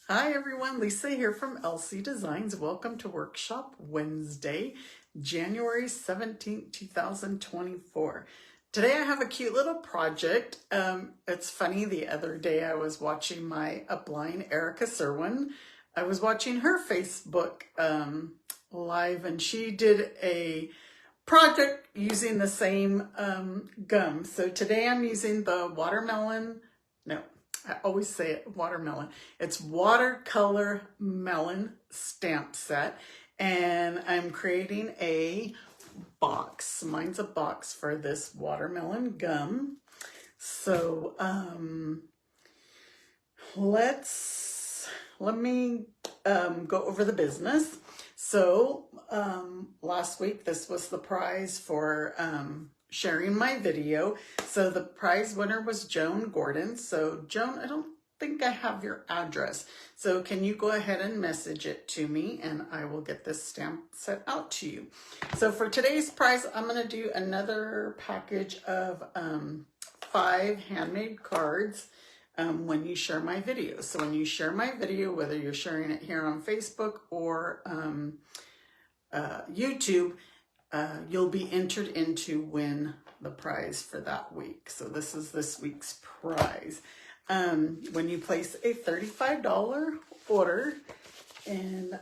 Hi everyone, Lisa here from LC Designs. Welcome to Workshop Wednesday, January 17th, 2024. Today I have a cute little project. It's funny, the other day I was watching my upline, Erica Serwin. I was watching her Facebook live and she did a project using the same gum. So today I'm using the watermelon, no, I always say it watermelon. It's watercolor melon stamp set. And I'm creating a box. Mine's a box for this watermelon gum. So let me go over the business. So last week, this was the prize for sharing my video. So the prize winner was Joan Gordon. So Joan, I don't think I have your address. So can you go ahead and message it to me and I will get this stamp set out to you. So for today's prize, I'm going to do another package of 5 handmade cards when you share my video. So when you share my video, whether you're sharing it here on Facebook or YouTube, you'll be entered in to win the prize for that week. So this is this week's prize. When you place a $35 order in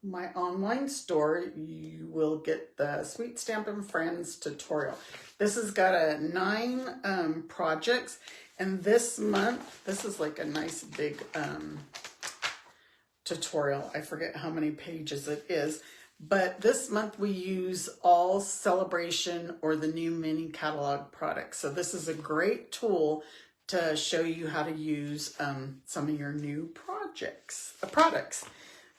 my online store, you will get the Sweet Stampin' Friends tutorial. This has got 9 projects, and this month, this is like a nice big tutorial. I forget how many pages it is. But this month we use all Celebration or the new mini catalog products. So this is a great tool to show you how to use some of your new products.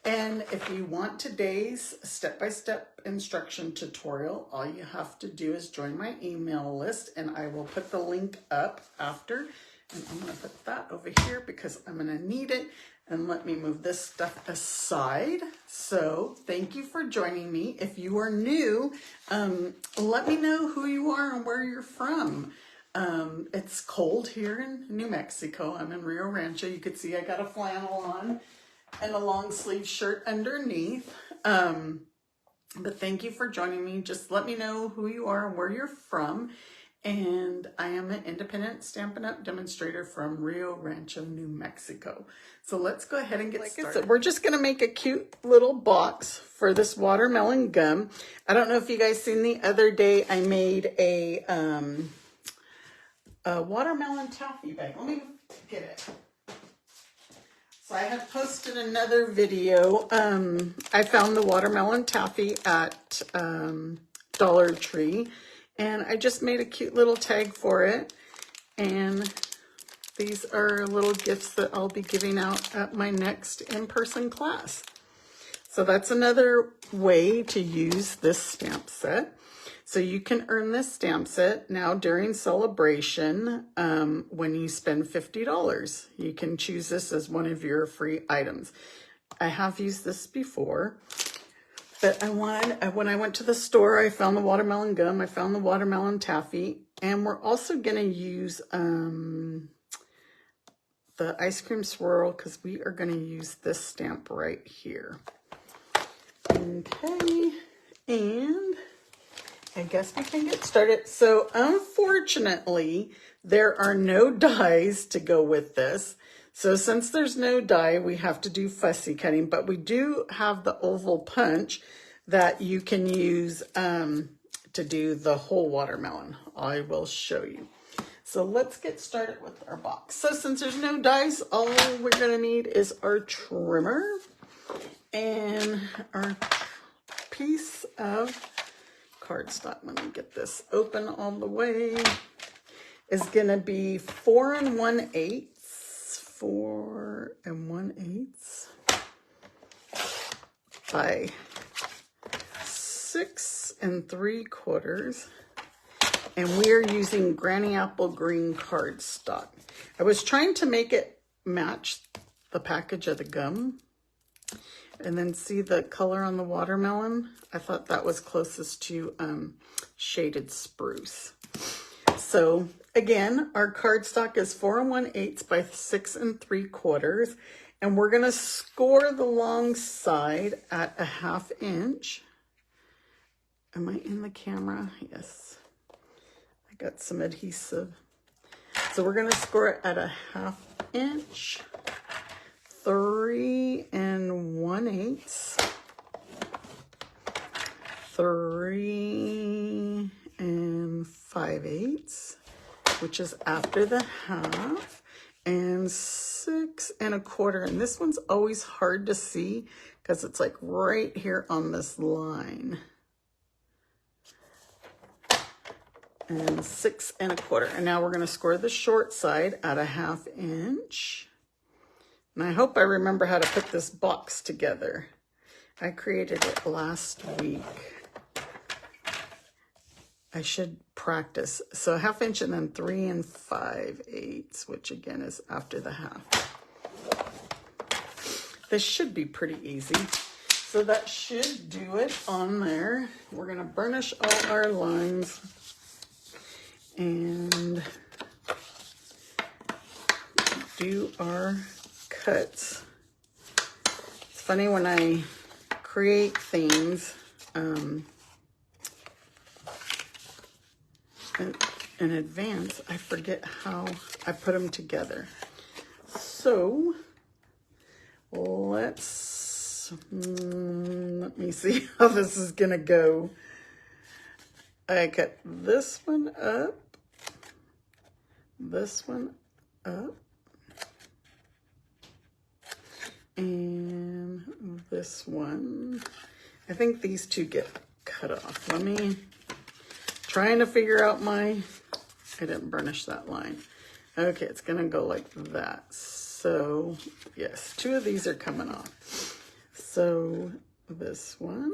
And if you want today's step-by-step instruction tutorial, all you have to do is join my email list, and I will put the link up after. And I'm going to put that over here because I'm going to need it. And let me move this stuff aside. So thank you for joining me. If you are new, let me know who you are and where you're from. It's cold here in New Mexico. I'm in Rio Rancho. You can see I got a flannel on and a long sleeve shirt underneath. But thank you for joining me. Just let me know who you are and where you're from. And I am an independent Stampin' Up! Demonstrator from Rio Rancho, New Mexico. So let's go ahead and get started. We're just going to make a cute little box for this watermelon gum. I don't know if you guys seen the other day, I made a watermelon taffy bag. Let me get it. So I have posted another video. I found the watermelon taffy at Dollar Tree. And I just made a cute little tag for it. And these are little gifts that I'll be giving out at my next in-person class. So that's another way to use this stamp set. So you can earn this stamp set now during Celebration when you spend $50. You can choose this as one of your free items. I have used this before. But when I went to the store, I found the watermelon gum, I found the watermelon taffy, and we're also going to use the ice cream swirl because we are going to use this stamp right here. Okay, and I guess we can get started. So unfortunately, there are no dies to go with this. So since there's no die, we have to do fussy cutting, but we do have the oval punch that you can use to do the whole watermelon. I will show you. So let's get started with our box. So since there's no dies, all we're gonna need is our trimmer and our piece of cardstock. Let me get this open all the way. Is gonna be 4 1/8. 4 1/8 by 6 3/4, and we are using Granny Apple Green cardstock. I was trying to make it match the package of the gum, and then see the color on the watermelon. I thought that was closest to shaded spruce. So again, our cardstock is 4 1/8 by 6 3/4, And we're gonna score the long side at 1/2 inch. Am I in the camera? Yes. I got some adhesive. So we're gonna score it at 1/2 inch, 3 1/8, 3 5/8, which is after the half, and 6 1/4. And this one's always hard to see because it's like right here on this line. And 6 1/4. And now we're going to score the short side at 1/2 inch. And I hope I remember how to put this box together. I created it last week. I should practice. So 1/2 inch and then 3 5/8, which again is after the half. This should be pretty easy. So that should do it on there. We're going to burnish all our lines and do our cuts. It's funny when I create things in advance, I forget how I put them together. So let me see how this is gonna go. I cut this one up, this one up, and this one. I think these two get cut off. Let me, trying to figure out I didn't burnish that line. Okay, it's gonna go like that. So yes, 2 of these are coming off. So this one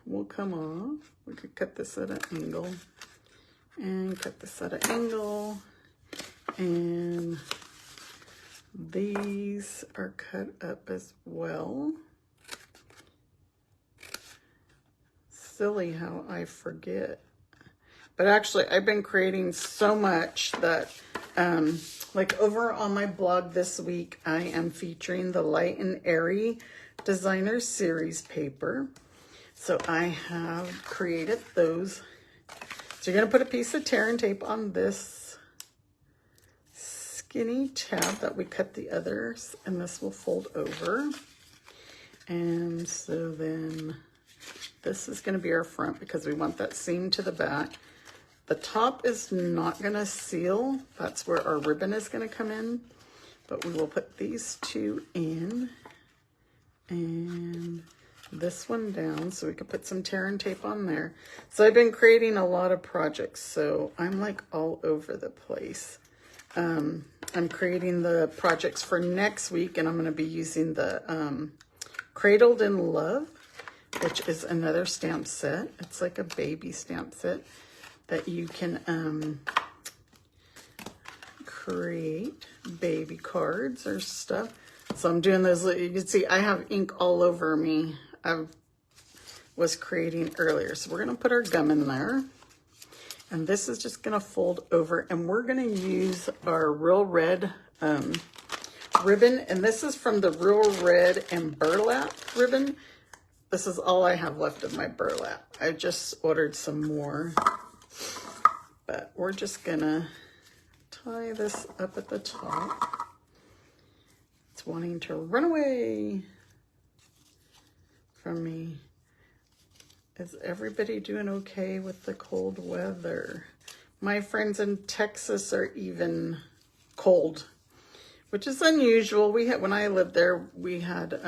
will come off. We could cut this at an angle and cut this at an angle. And these are cut up as well. Silly how I forget. But actually, I've been creating so much that, like over on my blog this week, I am featuring the Light and Airy Designer Series paper. So I have created those. So you're going to put a piece of tear and tape on this skinny tab that we cut the others, and this will fold over. And so then this is going to be our front because we want that seam to the back. The top is not going to seal. That's where our ribbon is going to come in. But we will put these 2 in and this one down so we could put some tear and tape on there. So I've been creating a lot of projects, so I'm like all over the place. I'm creating the projects for next week, and I'm going to be using the Cradled in Love, which is another stamp set. It's like a baby stamp set that you can create baby cards or stuff. So I'm doing those. You can see I have ink all over me. I was creating earlier. So we're going to put our gum in there. And this is just going to fold over. And we're going to use our Real Red ribbon. And this is from the Real Red and Burlap ribbon. This is all I have left of my burlap. I just ordered some more. But we're just going to tie this up at the top. It's wanting to run away from me. Is everybody doing okay with the cold weather? My friends in Texas are even cold, which is unusual. When I lived there, we had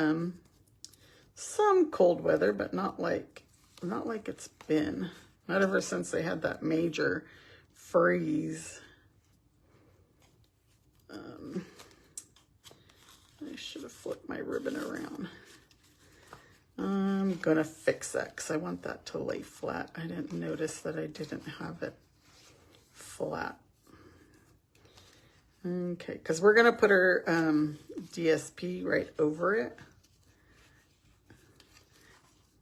some cold weather, but not like it's been. Not ever since they had that major freeze. I should have flipped my ribbon around. I'm gonna fix that because I want that to lay flat. I didn't notice that I didn't have it flat. Okay, because we're gonna put our DSP right over it.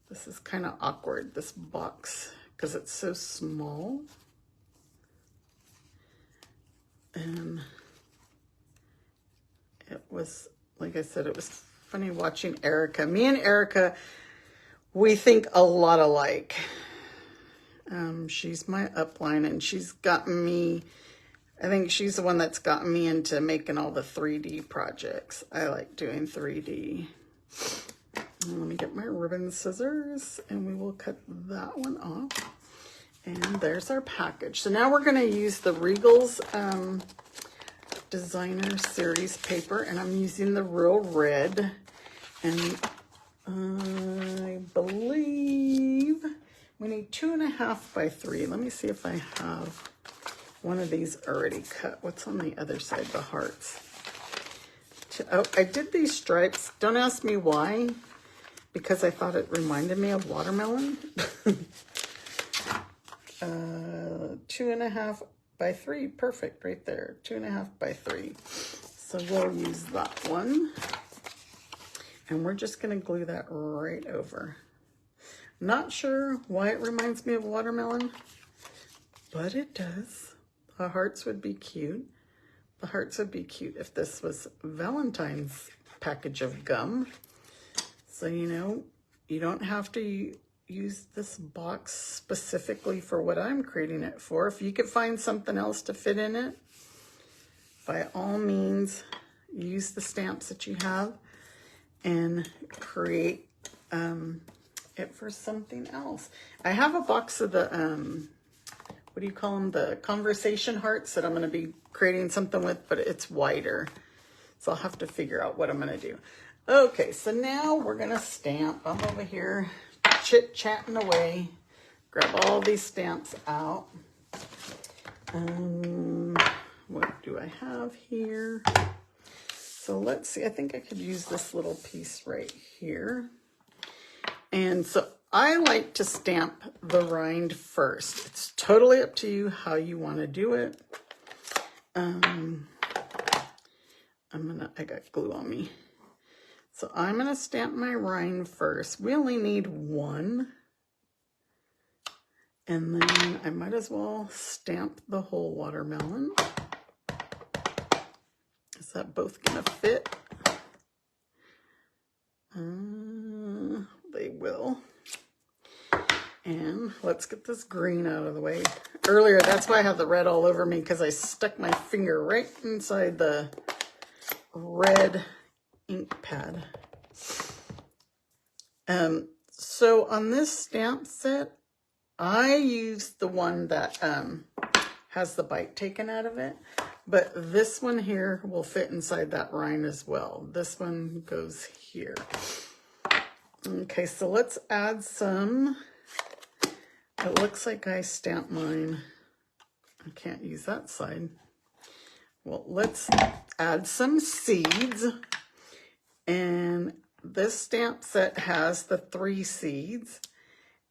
This is kind of awkward, this box, because it's so small. And it was like I said, it was funny watching Erica. Me and Erica, we think a lot alike. She's my upline, and she's gotten me, I think she's the one that's gotten me into making all the 3D projects. I like doing 3D. Let me get my ribbon scissors, and we will cut that one off. And there's our package. So now we're going to use the Regal's Designer Series paper, and I'm using the Real Red. And I believe we need 2.5 by 3. Let me see if I have one of these already cut. What's on the other side? The hearts. Oh, I did these stripes. Don't ask me why, because I thought it reminded me of watermelon. 2.5 by 3. Perfect right there. 2.5 by 3. So we'll use that one. And we're just going to glue that right over. Not sure why it reminds me of watermelon, but it does. The hearts would be cute. The hearts would be cute if this was Valentine's package of gum. So, you know, you don't have to use this box specifically for what I'm creating it for. If you could find something else to fit in it, by all means, use the stamps that you have and create it for something else. I have a box of the, what do you call them? The conversation hearts that I'm going to be creating something with, but it's wider. So I'll have to figure out what I'm going to do. Okay, so now we're going to stamp. I'm over here chit-chatting away. Grab all these stamps out. What do I have here? So let's see. I think I could use this little piece right here. And so I like to stamp the rind first. It's totally up to you how you want to do it. I got glue on me. So I'm going to stamp my rind first. We only need one. And then I might as well stamp the whole watermelon. Is that both going to fit? They will. And let's get this green out of the way. Earlier, that's why I have the red all over me, because I stuck my finger right inside the red ink pad. So on this stamp set, I used the one that has the bite taken out of it, but this one here will fit inside that rind as well. This one goes here. Okay, so let's add some. It looks like I stamped mine. I can't use that side. Well, let's add some seeds. And this stamp set has the 3 seeds.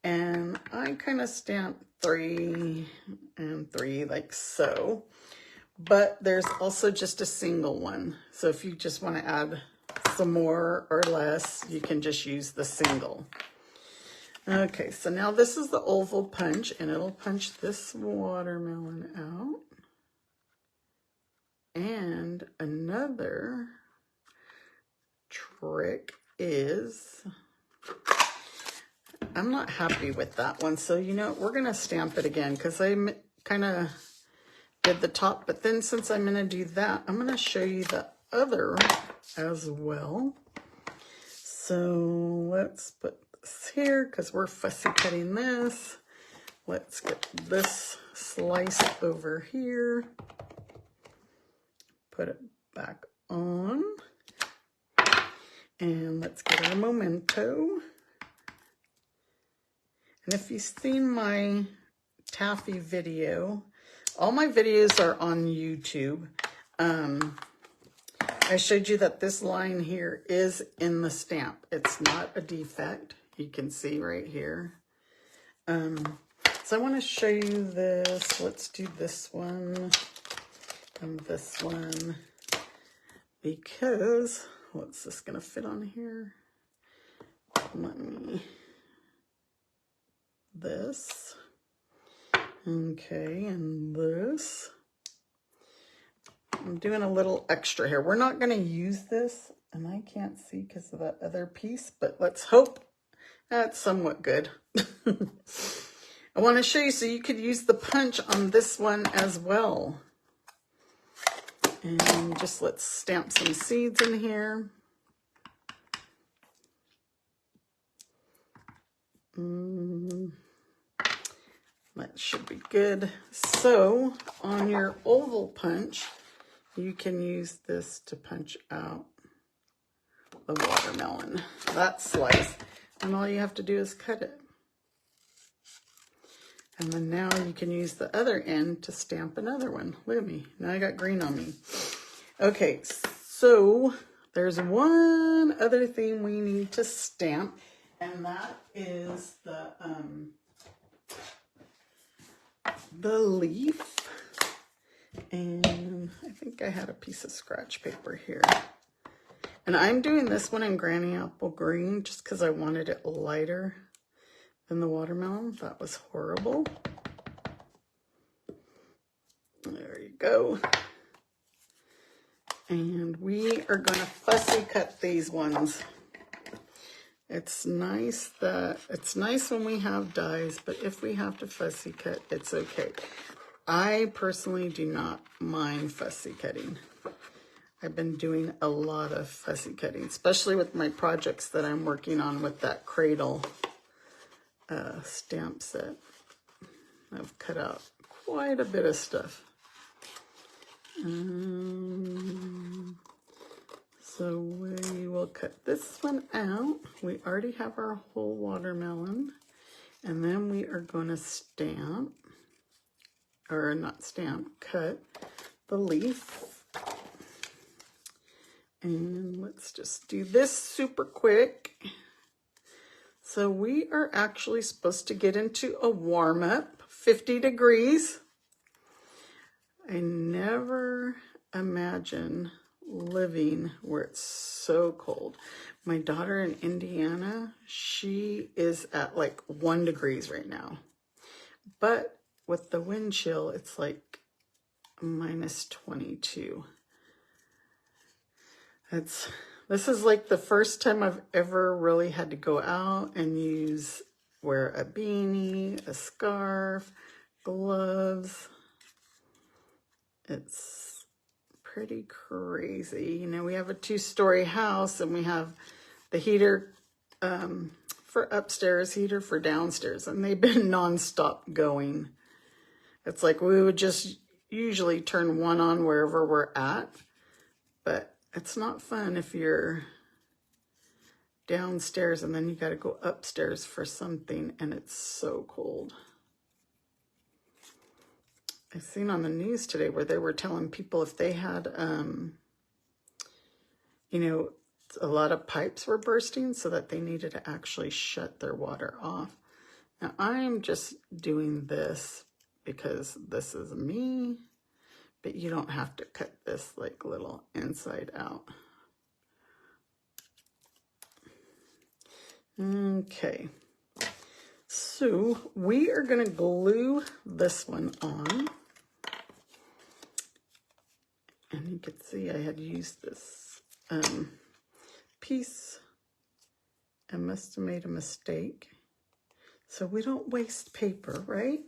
And I kind of stamped 3 and 3 like so. But there's also just a single one. So if you just want to add some more or less, you can just use the single. Okay, so now this is the oval punch, and it'll punch this watermelon out. And another trick is, I'm not happy with that one. So, you know, we're going to stamp it again because I kind of did the top. But then since I'm going to do that, I'm going to show you the other as well. So let's put this here because we're fussy cutting this. Let's get this slice over here. Put it back on. And let's get our memento. And if you've seen my taffy video, all my videos are on YouTube. I showed you that this line here is in the stamp. It's not a defect. You can see right here. So I want to show you this. Let's do this one and this one, because what's this going to fit on here? Let me, this. Okay, and this. I'm doing a little extra here. We're not going to use this, and I can't see because of that other piece, but let's hope that's somewhat good. I want to show you so you could use the punch on this one as well. And just let's stamp some seeds in here. That should be good. So on your oval punch, you can use this to punch out the watermelon, that slice. And all you have to do is cut it. And then now you can use the other end to stamp another one. Look at me. Now I got green on me. Okay, so there's one other thing we need to stamp, and that is the leaf. And I think I had a piece of scratch paper here. And I'm doing this one in Granny Apple Green just because I wanted it lighter than the watermelon. That was horrible. There you go. And we are going to fussy cut these ones. It's nice when we have dies, but if we have to fussy cut, it's okay. I personally do not mind fussy cutting. I've been doing a lot of fussy cutting, especially with my projects that I'm working on with that cradle stamp set. I've cut out quite a bit of stuff. So we will cut this one out. We already have our whole watermelon. And then we are going to stamp, or not stamp, cut the leaf. And let's just do this super quick. So we are actually supposed to get into a warm up, 50 degrees. I never imagine living where it's so cold. My daughter in Indiana, she is at like 1 degree right now. But with the wind chill, it's like minus 22. This is like the first time I've ever really had to go out and wear a beanie, a scarf, gloves. It's pretty crazy. You know, we have a 2-story house and we have the heater for upstairs, heater for downstairs, and they've been nonstop going. It's like we would just usually turn one on wherever we're at, but it's not fun if you're downstairs and then you got to go upstairs for something and it's so cold. I seen on the news today where they were telling people if they had, you know, a lot of pipes were bursting so that they needed to actually shut their water off. Now I'm just doing this because this is me. But you don't have to cut this like little inside out. Okay. So we are going to glue this one on. And you can see I had used this piece. I must have made a mistake. So we don't waste paper, right?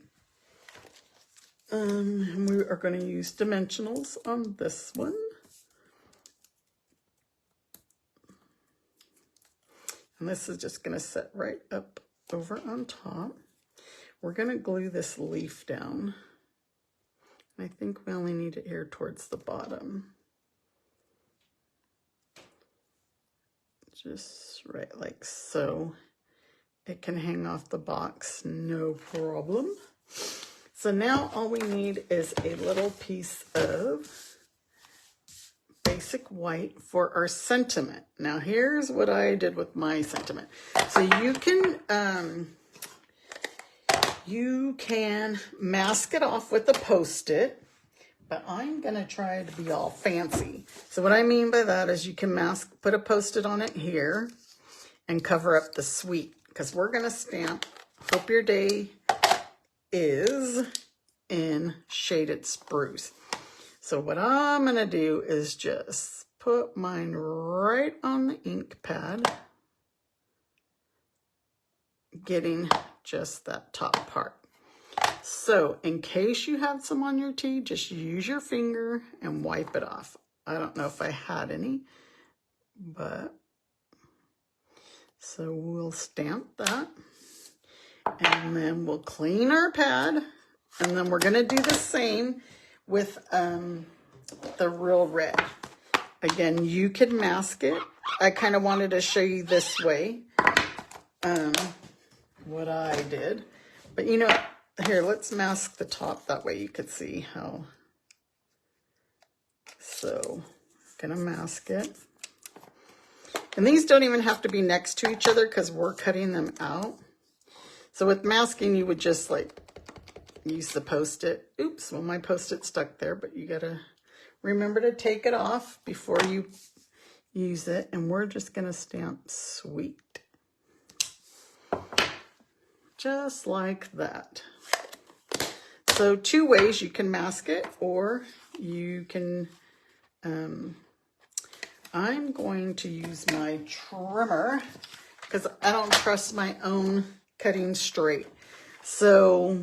And we are going to use dimensionals on this one. And this is just going to set right up over on top. We're going to glue this leaf down. And I think we only need it here towards the bottom. Just right like so. It can hang off the box, no problem. So now all we need is a little piece of basic white for our sentiment. Now here's what I did with my sentiment. So you can mask it off with a Post-it, but I'm gonna try to be all fancy. So what I mean by that is you can put a Post-it on it here and cover up the sweet, because we're gonna stamp Hope Your Day is in Shaded Spruce. So what I'm gonna do is just put mine right on the ink pad, getting just that top part. So in case you have some on your tea, just use your finger and wipe it off. I don't know if I had any, but so we'll stamp that, and then we'll clean our pad, and then we're gonna do the same with the real red. Again, you can mask it. I kind of wanted to show you this way what I did. But you know, here, let's mask the top. That way you could see how. So, gonna mask it. And these don't even have to be next to each other because we're cutting them out. So with masking, you would just like use the Post-it. Oops, well, my Post-it stuck there, but you gotta remember to take it off before you use it. And we're just gonna stamp sweet. Just like that. So 2 ways you can mask it, or you can, I'm going to use my trimmer because I don't trust my own cutting straight. So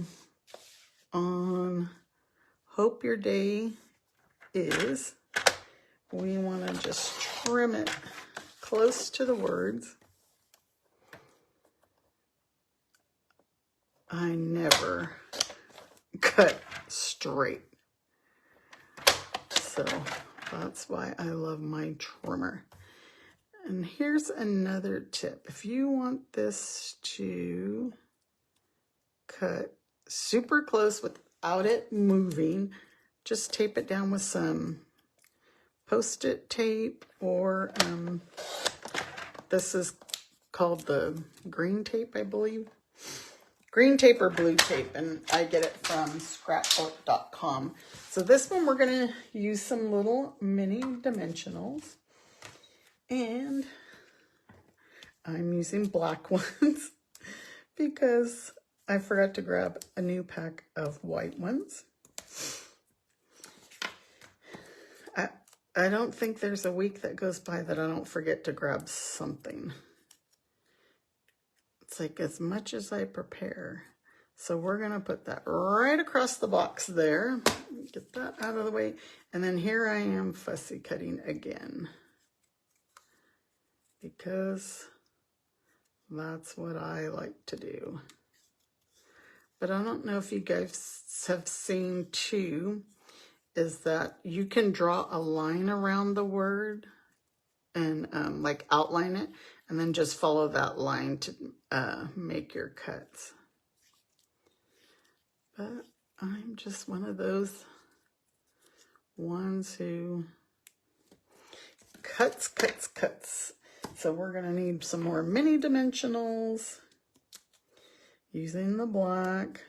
on Hope Your Day Is, we want to just trim it close to the words. I never cut straight. So that's why I love my trimmer. And here's another tip. If you want this to cut super close without it moving, just tape it down with some Post-it tape, or this is called the green tape, I believe. Green tape or blue tape, and I get it from scrapbook.com. So this one we're going to use some little mini dimensionals, and I'm using black ones because I forgot to grab a new pack of white ones. I don't think there's a week that goes by that I don't forget to grab something. It's like as much as I prepare. So we're going to put that right across the box there. Get that out of the way. And then here I am fussy cutting again, because that's what I like to do. But I don't know if you guys have seen too, is that you can draw a line around the word and like outline it, and then just follow that line to make your cuts. But I'm just one of those ones who cuts. So we're gonna need some more mini dimensionals using the black.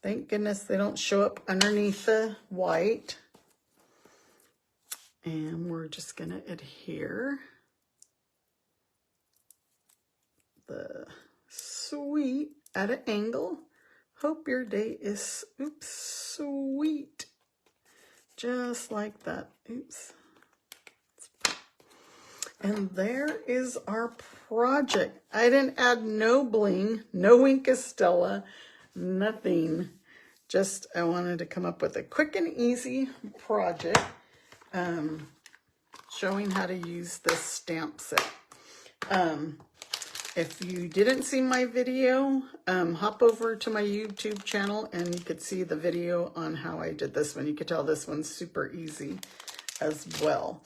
Thank goodness they don't show up underneath the white. And we're just gonna adhere the sweet at an angle. Hope your day is, oops, sweet. Just like that, oops. And there is our project. I didn't add no bling, no Ink Estella, nothing. Just, I wanted to come up with a quick and easy project, showing how to use this stamp set. If you didn't see my video, hop over to my YouTube channel and you could see the video on how I did this one. You could tell this one's super easy as well.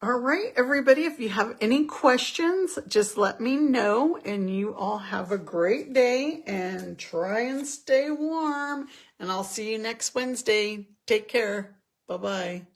All right, everybody, if you have any questions, just let me know, and you all have a great day and try and stay warm, and I'll see you next Wednesday. Take care. Bye-bye.